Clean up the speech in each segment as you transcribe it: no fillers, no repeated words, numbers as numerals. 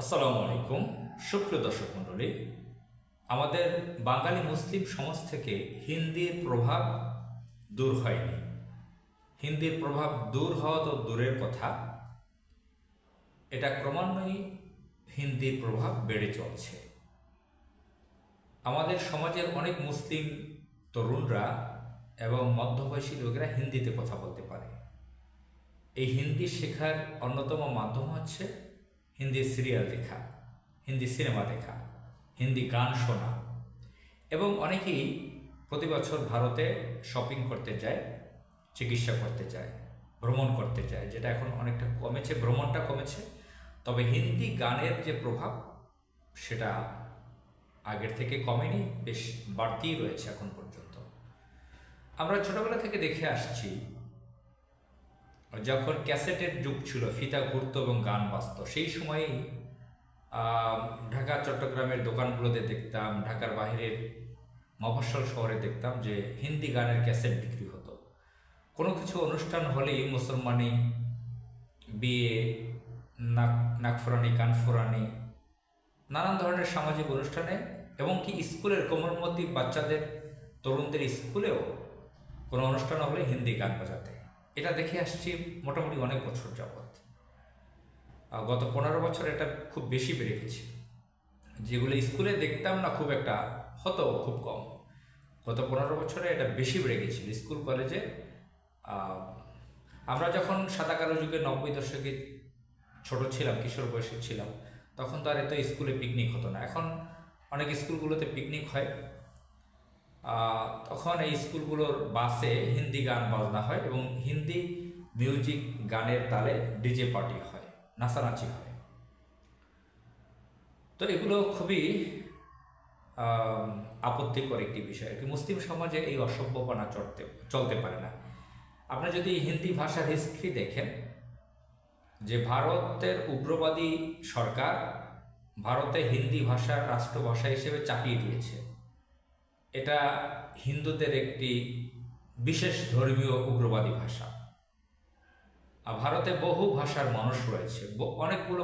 আসসালামু আলাইকুম। সুপ্রিয় দর্শক মণ্ডলী, আমাদের বাঙালি মুসলিম সমাজ থেকে হিন্দির প্রভাব দূর হয়নি। হিন্দির প্রভাব দূর হওয়া তো দূরের কথা, এটা ক্রমান্বয়ে হিন্দির প্রভাব বেড়ে চলছে। আমাদের সমাজের অনেক মুসলিম তরুণরা এবং মধ্যবয়সী লোকেরা হিন্দিতে কথা বলতে পারে। এই হিন্দি শেখার অন্যতম মাধ্যম হচ্ছে হিন্দি সিরিয়াল দেখা, হিন্দি সিনেমা দেখা, হিন্দি গান শোনা। এবং অনেকেই প্রতি বছর ভারতে শপিং করতে যায়, চিকিৎসা করতে যায়, ভ্রমণ করতে যায়, যেটা এখন অনেকটা কমেছে, ভ্রমণটা কমেছে। তবে হিন্দি গানের যে প্রভাব সেটা আগের থেকে কমেনি, বেশ বাড়তিই রয়েছে এখন পর্যন্ত। আমরা ছোটবেলা থেকে দেখে আসছি, যখন ক্যাসেটের যুগ ছিল, ফিতা ঘুরতো এবং গান বাজতো, সেই সময়েই ঢাকা চট্টগ্রামের দোকানগুলোতে দেখতাম, ঢাকার বাইরের মফস্বল শহরে দেখতাম যে হিন্দি গানের ক্যাসেট বিক্রি হতো। কোনো কিছু অনুষ্ঠান হলেই মুসলমানি, বিয়ে, নাকফুরানি, কানফুরানি, নানান ধরনের সামাজিক অনুষ্ঠানে, এবং কি স্কুলের কোমলমতি বাচ্চাদের, তরুণদের স্কুলেও কোনো অনুষ্ঠান হলে হিন্দি গান বাজাতে, এটা দেখে আসছি মোটামুটি অনেক বছর যাবৎ। গত 15 বছর এটা খুব বেশি বেড়ে গেছে। যেগুলো স্কুলে দেখতাম না খুব একটা, হতো খুব কম, গত 15 বছরে এটা বেশি বেড়ে গেছিল স্কুল কলেজে। আমরা যখন সাদা কালো যুগে 90 দশকে ছোট ছিলাম, কিশোর বয়সে ছিলাম, তখন তো আর এত স্কুলে পিকনিক হতো না। এখন অনেক স্কুলগুলোতে পিকনিক হয়। তখন এই স্কুলগুলোর বাসে হিন্দি গান বাজনা হয় এবং হিন্দি মিউজিক গানের তালে ডিজে পার্টি হয়, নাচানাচি হয়। তো এগুলো খুবই আপত্তিকর একটি বিষয়। মুসলিম সমাজে এই অসভ্যপনা চলতে পারে না। আপনি যদি হিন্দি ভাষার হিস্ট্রি দেখেন, যে ভারতের উগ্রবাদী সরকার ভারতে হিন্দি ভাষার রাষ্ট্রভাষা হিসেবে চাপিয়ে দিয়েছে। এটা হিন্দুদের একটি বিশেষ ধর্মীয় উগ্রবাদী ভাষা। ভারতে বহু ভাষার মানুষ রয়েছে, অনেকগুলো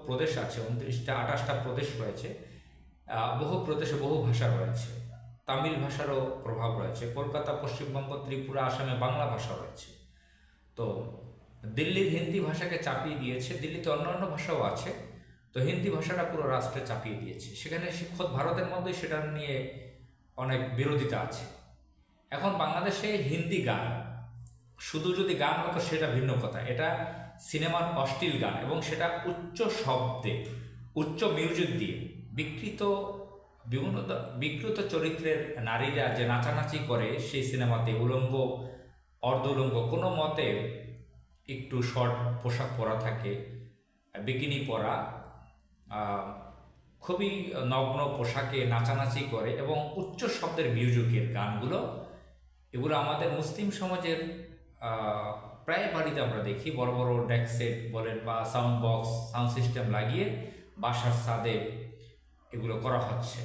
প্রদেশ আছে, 29টা 28টা প্রদেশ রয়েছে। বহু প্রদেশে বহু ভাষা রয়েছে। তামিল ভাষারও প্রভাব রয়েছে। কলকাতা, পশ্চিমবঙ্গ, ত্রিপুরা, আসামে বাংলা ভাষা রয়েছে। তো দিল্লির হিন্দি ভাষাকে চাপিয়ে দিয়েছে। দিল্লিতে অন্যান্য ভাষাও আছে, তো হিন্দি ভাষাটা পুরো রাষ্ট্রে চাপিয়ে দিয়েছে। সেখানে খোদ ভারতের মধ্যে সেটা নিয়ে অনেক বিরোধিতা আছে। এখন বাংলাদেশে হিন্দি গান, শুধু যদি গান হতো সেটা ভিন্ন কথা, এটা সিনেমার অশ্লীল গান, এবং সেটা উচ্চ শব্দে, উচ্চ মিউজিক দিয়ে বিকৃত চরিত্রের নারীরা যে নাচানাচি করে সেই সিনেমাতে, উলঙ্গ, অর্ধ উলঙ্গ, কোনো মতে একটু শর্ট পোশাক পরা থাকে, বিকিনি পরা, খুবই নগ্ন পোশাকে নাচানাচি করে এবং উচ্চ শব্দের মিউজিকের গানগুলো, এগুলো আমাদের মুসলিম সমাজের প্রায় বাড়িতে আমরা দেখি। বড় বড় ডেক সেট বলেন বা সাউন্ড বক্স, সাউন্ড সিস্টেম লাগিয়ে বাসার ছাদে এগুলো করা হচ্ছে।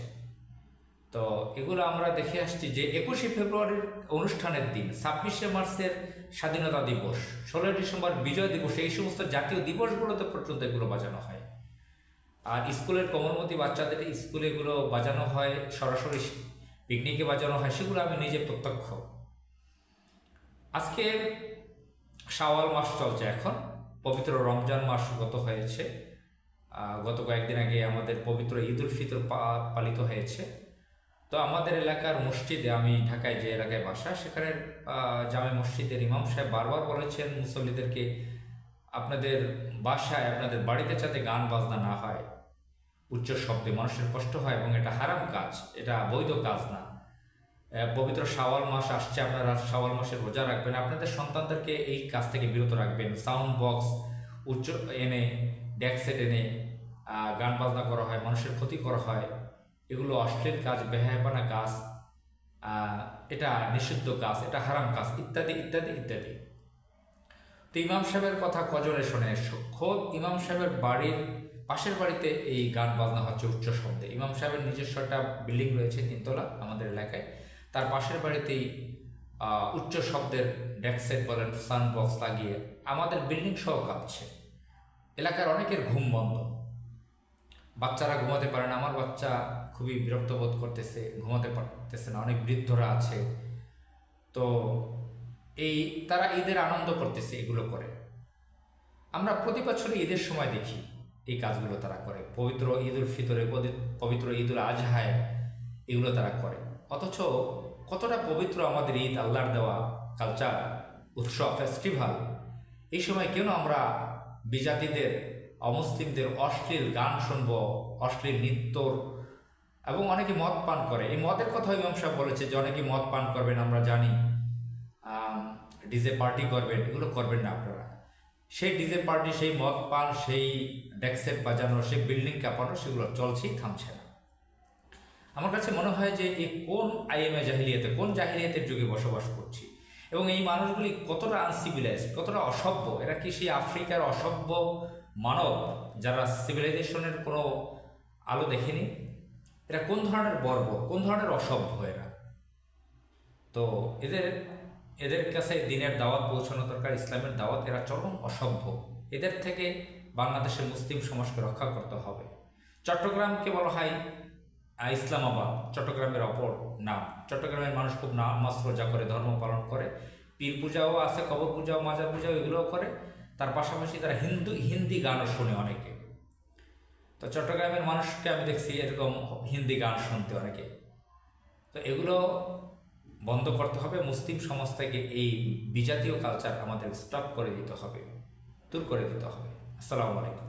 তো এগুলো আমরা দেখে আসছি যে 21শে ফেব্রুয়ারির অনুষ্ঠানের দিন, 26শে মার্চের স্বাধীনতা দিবস, 16ই ডিসেম্বর বিজয় দিবস, এই সমস্ত জাতীয় দিবসগুলোতে পর্যন্ত এগুলো বাজানো হয়। আর স্কুলের কোমলমতি বাচ্চাদের স্কুলে এগুলো বাজানো হয়, সরাসরি পিকনিকে বাজানো হয়, সেগুলো আমি নিজে প্রত্যক্ষ। আজকে শাওয়াল মাস চলছে, এখন পবিত্র রমজান মাস গত হয়েছে। গত কয়েকদিন আগে আমাদের পবিত্র ঈদ উল ফিতর পালিত হয়েছে। তো আমাদের এলাকার মসজিদে, আমি ঢাকায় যে এলাকায় বাসা, সেখানে জামে মসজিদের ইমাম সাহেব বারবার বলেছেন মুসল্লিদেরকে, আপনাদের বাসায়, আপনাদের বাড়িতে যাতে গান বাজনা না হয়, উচ্চ শব্দে মানুষের কষ্ট হয়, এবং এটা হারাম কাজ, এটা বৈধ কাজ না। পবিত্র শাওয়াল মাস আসছে, আপনারা শাওয়াল মাসের রোজা রাখবেন, আপনাদের সন্তানদেরকে এই কাজ থেকে বিরত রাখবেন। সাউন্ড বক্স উচ্চ এনে, ডেক সেট এনে গান বাজনা করা হয়, মানুষের ক্ষতি করা হয়, এগুলো অশ্লীল কাজ, বেহায়াপনা কাজ, এটা নিষিদ্ধ কাজ, এটা হারাম কাজ, ইত্যাদি ইত্যাদি ইত্যাদি। তো ইমাম সাহেবের কথা কজনে শোনে? খোদ ইমাম সাহেবের বাড়ির পাশের বাড়িতে এই গান বাজনা হচ্ছে উচ্চ শব্দে। ইমাম সাহেবের নিজস্ব একটা বিল্ডিং রয়েছে 3 তলা আমাদের এলাকায়, তার পাশের বাড়িতেই উচ্চ শব্দের ডেক সেট বলেন, সাউন্ড বক্স লাগিয়ে আমাদের বিল্ডিং সহ কাঁপছে। এলাকার অনেকের ঘুম বন্ধ। বাচ্চারা ঘুমাতে পারে না, আমার বাচ্চা খুবই বিরক্ত বোধ করতেছে, ঘুমাতে পারতেছে না, অনেক বৃদ্ধরা আছে। তো এই তারা ঈদের আনন্দ করতেছে এগুলো করে। আমরা প্রতি বছরই ঈদের সময় দেখি এই কাজগুলো তারা করে, পবিত্র ঈদ উল ফিতরে, পবিত্র ঈদ উল আজহায় এগুলো তারা করে। অথচ কতটা পবিত্র আমাদের ঈদ, আল্লাহর দেওয়া কালচার, উৎসব, ফেস্টিভ্যাল, এই সময় কেন আমরা বিজাতিদের, অমুসলিমদের অশ্লীল গান শুনব, অশ্লীল নৃত্যর, এবং অনেকে মদ পান করে। এই মদের কথা ইমাম সাহেব বলেছে যে অনেকে মদ পান করবেন, আমরা জানি, ডিজে পার্টি করবেন, এগুলো করবেন না আপনারা। সেই ডিজে পার্টি, সেই মদ পান, সেই ডেকসেট বাজানো, সেই বিল্ডিং কাঁপানো, সেগুলো চলছেই, থামছে না। আমার কাছে মনে হয় যে এই কোন আইএমএ জাহিলিয়াতে, কোন জাহিলিয়াতের যুগে বসবাস করছি, এবং এই মানুষগুলি কতটা আনসিভিলাইজড, কতটা অসভ্য। এরা কি সেই আফ্রিকার অসভ্য মানব যারা সিভিলাইজেশনের কোনো আলো দেখেনি? এরা কোন ধরনের বর্বর, কোন ধরনের অসভ্য এরা। তো এদের এদের কাছে দিনের দাওয়াত পৌঁছানো দরকার, ইসলামের দাওয়াত। এরা চরম অসভ্য। এদের থেকে বাংলাদেশের মুসলিম সমাজকে রক্ষা করতে হবে। চট্টগ্রামকে বলা হয় ইসলামাবাদ, চট্টগ্রামের অপর নাম। চট্টগ্রামের মানুষ খুব নামাজ রোজা করে, ধর্ম পালন করে, পীর পূজাও আছে, কবর পূজাও, মাজার পূজাও, এগুলোও করে। তার পাশাপাশি তারা হিন্দি গানও শোনে অনেকে। তো চট্টগ্রামের মানুষকে আমি দেখছি এরকম হিন্দি গান শুনতে অনেকে। তো এগুলো বন্ধ করতে হবে। মুসলিম সমাজ থেকে এই বিজাতীয় কালচার আমাদের স্টপ করে দিতে হবে, দূর করে দিতে হবে। আসসালামু আলাইকুম।